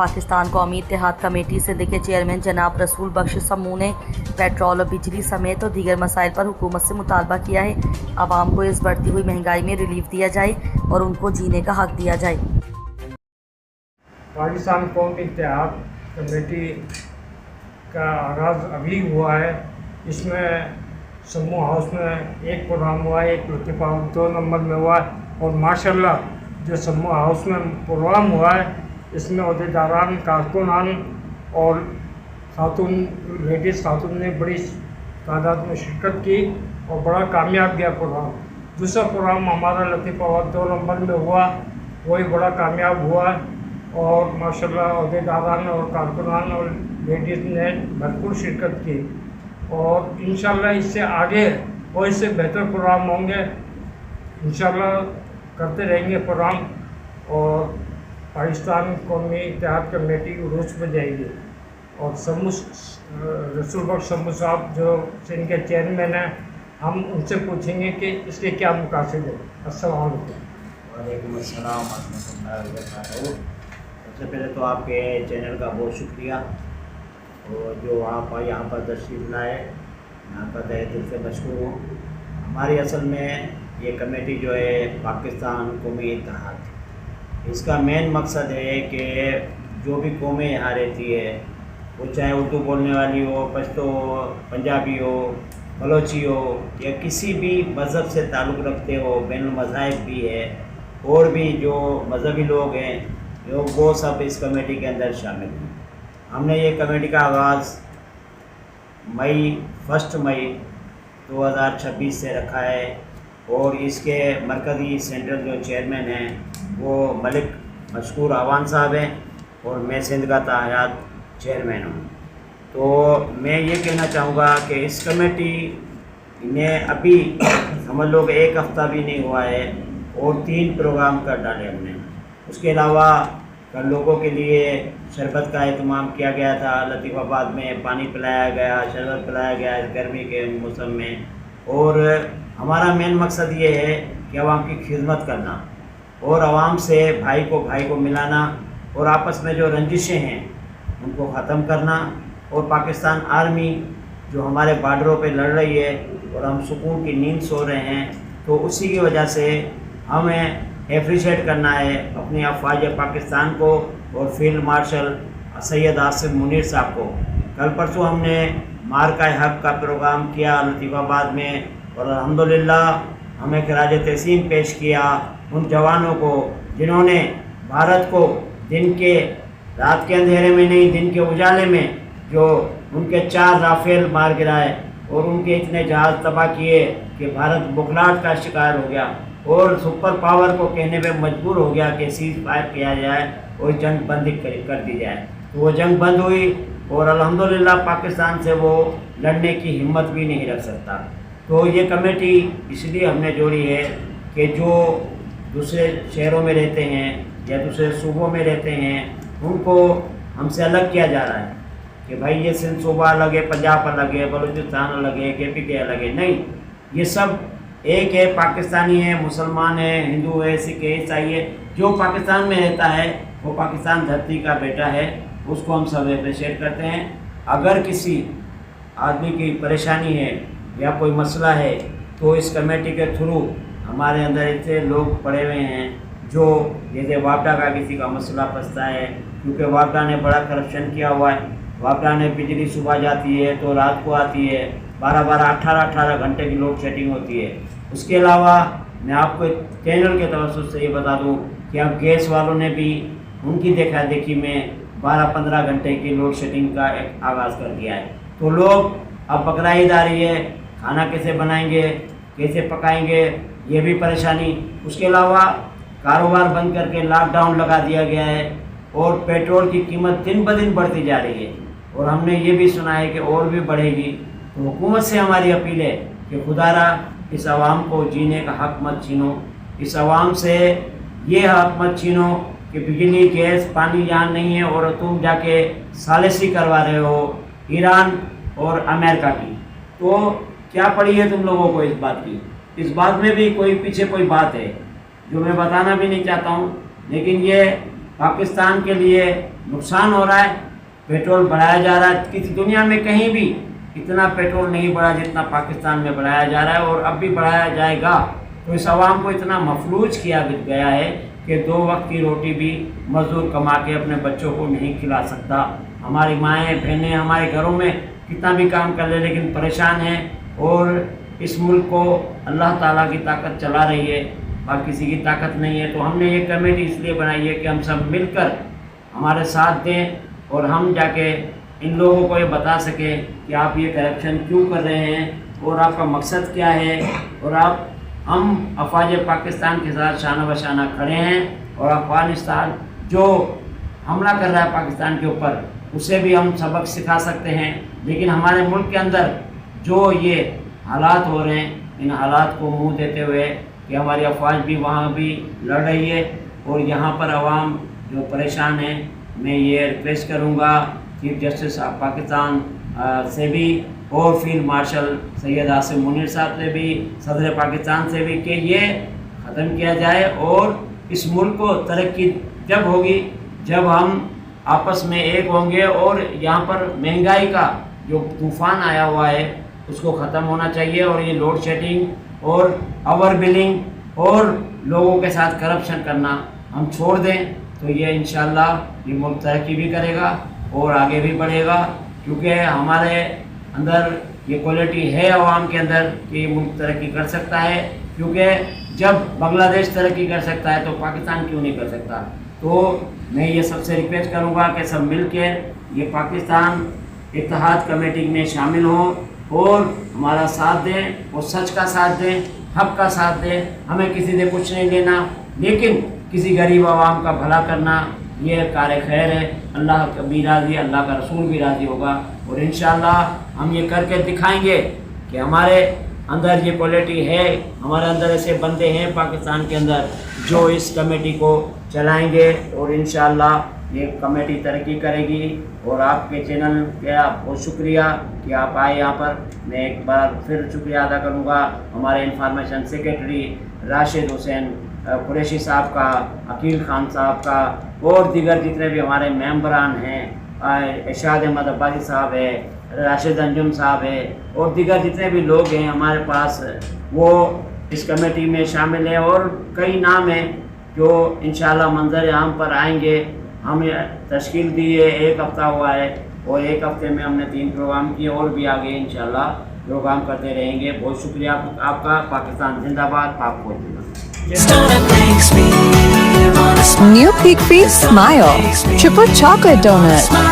पाकिस्तान कौमी इत्तेहाद कमेटी सिंध के चेयरमैन जनाब रसूल बख्श समू ने पेट्रोल और बिजली समेत और दीगर मसाइल पर हुकूमत से मुतालबा किया है आवाम को इस बढ़ती हुई महंगाई में रिलीफ दिया जाए और उनको जीने का हक दिया जाए। पाकिस्तान कौमी इत्तेहाद कमेटी का आगाज़ अभी हुआ है। इसमें समूह हाउस में एक प्रोग्राम हुआ है, एक लतीफ़ा 2 नंबर में हुआ है और माशाल्लाह जो समूह हाउस में प्रोग्राम हुआ है इसमें अहदेदारान, कारकुनान और खातून लेडीज़ खातून ने बड़ी तादाद में शिरकत की और बड़ा कामयाब गया प्रोग्राम। दूसरा प्रोग्राम हमारा लतीफ़ा 2 नंबर में हुआ, वही बड़ा कामयाब हुआ और माशाल्लाह अहदेदारान और कारकुनान और लेडीज़ ने भरपूर शिरकत की और इंशाल्लाह इससे आगे और इससे बेहतर प्रोग्राम होंगे। इंशाल्लाह करते रहेंगे प्रोग्राम और पाकिस्तान कौमी इत्तेहाद कमेटी उरूज पर जाएगी। और रसूल बख्श समू साहब जो सिंध के चेयरमैन हैं, हम उनसे पूछेंगे कि इसके क्या मकासद है। अस्सलाम वालेकुम। वालेकुम अस्सलाम वरहमतुल्लाहि वबरकातुहू। सबसे पहले तो आपके चैनल का बहुत शुक्रिया और जो आप यहाँ पर तशरीफ़ लाए, यहाँ पर तहे दिल से मशकूर हूँ। हमारी असल में ये कमेटी जो है पाकिस्तान कौमी इत्तेहाद, इसका मेन मकसद है कि जो भी कौमें यहाँ रहती है, वो चाहे उर्दू बोलने वाली हो, पश्तो हो, पंजाबी हो, बलोची हो या किसी भी मज़हब से ताल्लुक़ रखते हो, बैनुल मज़ाहिब भी है और भी जो मजहबी लोग हैं वो सब इस कमेटी के अंदर शामिल हैं। हमने ये कमेटी का आगाज़ 1 मई 2026 से रखा है और इसके मरकज़ी सेंट्रल जो चेयरमैन हैं वो मलिक मशकूर आवान साहब हैं और मैं सिंध का तायात चेयरमैन हूँ। तो मैं ये कहना चाहूँगा कि इस कमेटी ने अभी समझ लो कि 1 हफ़्ता भी नहीं हुआ है और 3 प्रोग्राम कर डाले हमने। उसके अलावा कल लोगों के लिए शरबत का एहतमाम किया गया था, लतीफ़ाबाद में पानी पिलाया गया, शरबत पिलाया गया इस गर्मी के मौसम में। और हमारा मेन मकसद ये है कि आवाम की खिदमत करना और आवाम से भाई को मिलाना और आपस में जो रंजिशें हैं उनको ख़त्म करना। और पाकिस्तान आर्मी जो हमारे बॉर्डरों पे लड़ रही है और हम सुकून की नींद सो रहे हैं, तो उसी की वजह से हमें एप्रिशिएट करना है अपनी अफवाज पाकिस्तान को और फील्ड मार्शल सैयद आसिम मुनीर साहब को। कल परसों हमने मार्का हक का प्रोग्राम किया लतीफ़ाबाद में और अल्हम्दुलिल्लाह हमें खराज तहसीन पेश किया उन जवानों को जिन्होंने भारत को दिन के रात के अंधेरे में नहीं, दिन के उजाले में जो उनके 4 राफेल मार गिराए और उनके इतने जहाज़ तबाह किए कि भारत बुखलाहट का शिकार हो गया और सुपर पावर को कहने पे मजबूर हो गया कि सीज़ फायर किया जाए और जंग बंदी कर दी जाए। तो वो जंग बंद हुई और अल्हम्दुलिल्लाह पाकिस्तान से वो लड़ने की हिम्मत भी नहीं रख सकता। तो ये कमेटी इसलिए हमने जोड़ी है कि जो दूसरे शहरों में रहते हैं या दूसरे सूबों में रहते हैं उनको हमसे अलग किया जा रहा है कि भाई ये सिंध सूबा अलग है, पंजाब अलग है, बलूचिस्तान अलग है, KPK अलग है। नहीं, ये सब एक है, पाकिस्तानी है, मुसलमान है, हिंदू है, सिख है, ईसाई है। जो पाकिस्तान में रहता है वो पाकिस्तान धरती का बेटा है, उसको हम सब अप्रिशिएट करते हैं। अगर किसी आदमी की परेशानी है या कोई मसला है तो इस कमेटी के थ्रू हमारे अंदर ऐसे लोग पड़े हुए हैं जो जैसे वापडा का किसी का मसला फंसता है, क्योंकि वापडा ने बड़ा करप्शन किया हुआ है। वापडा ने बिजली सुबह जाती है तो रात को आती है, 12-12, 18-18 घंटे की लोड शेडिंग होती है। उसके अलावा मैं आपको चैनल के तवज्जुह से ये बता दूं कि अब गैस वालों ने भी उनकी देखा देखी में 12-15 घंटे की लोड शेडिंग का एक आगाज़ कर दिया है। तो लोग अब बकरा ईद आ रही है, खाना कैसे बनाएंगे, कैसे पकाएंगे, ये भी परेशानी। उसके अलावा कारोबार बंद करके लॉकडाउन लगा दिया गया है और पेट्रोल की कीमत दिन ब दिन बढ़ती जा रही है और हमने ये भी सुना है कि और भी बढ़ेगी। तो हुकूमत से हमारी अपील है कि खुदारा इस आवाम को जीने का हक मत छीनो, इस आवाम से ये हक मत छीनो कि बिजली गैस पानी यहाँ नहीं है और तुम जाके सालिसी करवा रहे हो ईरान और अमेरिका की। तो क्या पड़ी है तुम लोगों को इस बात की? इस बात में भी कोई पीछे कोई बात है जो मैं बताना भी नहीं चाहता हूँ, लेकिन ये पाकिस्तान के लिए नुकसान हो रहा है। पेट्रोल बढ़ाया जा रहा है, किसी दुनिया में कहीं भी इतना पेट्रोल नहीं बढ़ा जितना पाकिस्तान में बढ़ाया जा रहा है, और अब भी बढ़ाया जाएगा। तो इस आवाम को इतना मफलूज किया गया है कि 2 वक्त की रोटी भी मज़दूर कमा के अपने बच्चों को नहीं खिला सकता। हमारी माएँ बहनें हमारे घरों में कितना भी काम कर ले लेकिन परेशान हैं, और इस मुल्क को अल्लाह ताला की ताकत चला रही है और किसी की ताकत नहीं है। तो हमने ये कमेटी इसलिए बनाई है कि हम सब मिलकर हमारे साथ दें और हम जाके इन लोगों को ये बता सकें कि आप ये करप्शन क्यों कर रहे हैं और आपका मकसद क्या है, और हम अफवाज पाकिस्तान के साथ शाना बशाना खड़े हैं, और अफ़गानिस्तान जो हमला कर रहा है पाकिस्तान के ऊपर उसे भी हम सबक सिखा सकते हैं। लेकिन हमारे मुल्क के अंदर जो ये हालात हो रहे हैं, इन हालात को मुंह देते हुए कि हमारी अफवाज भी वहाँ भी लड़ रही है और यहाँ पर अवाम जो परेशान है, मैं ये रिक्वेस्ट करूँगा चीफ जस्टिस ऑफ पाकिस्तान से भी और फील्ड मार्शल सैयद आसिम मुनीर साहब से भी, सदर पाकिस्तान से भी, कि ये ख़त्म किया जाए। और इस मुल्क को तरक्की जब होगी जब हम आपस में एक होंगे, और यहाँ पर महंगाई का जो तूफ़ान आया हुआ है उसको ख़त्म होना चाहिए, और ये लोड शेडिंग और ओवर बिलिंग और लोगों के साथ करप्शन करना हम छोड़ दें। तो ये इंशाअल्लाह ये मुल्क तरक्की भी करेगा और आगे भी बढ़ेगा, क्योंकि हमारे अंदर ये क्वालिटी है आवाम के अंदर कि ये मुल्क तरक्की कर सकता है। क्योंकि जब बांग्लादेश तरक्की कर सकता है तो पाकिस्तान क्यों नहीं कर सकता। तो मैं ये सबसे रिक्वेस्ट करूँगा कि सब मिल के ये पाकिस्तान इत्तेहाद कमेटी में शामिल हों और हमारा साथ दें, और सच का साथ दें, हक़ का साथ दें। हमें किसी से कुछ नहीं लेना, लेकिन किसी गरीब आवाम का भला करना ये कार खैर है। अल्लाह का भी राज़ी, अल्लाह का रसूल भी राज़ी होगा, और इंशाअल्लाह हम ये करके दिखाएंगे कि हमारे अंदर ये क्वालिटी है, हमारे अंदर ऐसे बंदे हैं पाकिस्तान के अंदर जो इस कमेटी को चलाएंगे, और इंशाअल्लाह ये कमेटी तरक्की करेगी। और आपके चैनल का बहुत शुक्रिया कि आप आए यहाँ पर। मैं एक बार फिर शुक्रिया अदा करूँगा हमारे इंफॉर्मेशन सेक्रेटरी राशिद हुसैन कुरैशी साहब का, अकील खान साहब का, और दीगर जितने भी हमारे मेंबरान हैं, इरशाद अहमद अब्बासी साहब है, राशिद अंजुम साहब है, और दीगर जितने भी लोग हैं हमारे पास वो इस कमेटी में शामिल हैं। और कई नाम हैं जो इंशाअल्लाह मंजर आम पर आएंगे। हम तश्कील दी है, 1 हफ़्ता हुआ है, और 1 हफ़्ते में हमने 3 प्रोग्राम किए, और भी आगे इंशाअल्लाह प्रोग्राम करते रहेंगे। बहुत शुक्रिया आपका। पाकिस्तान जिंदाबाद, पाक फौज जिंदाबाद। New Peak Feast Smile Triple Chocolate Donut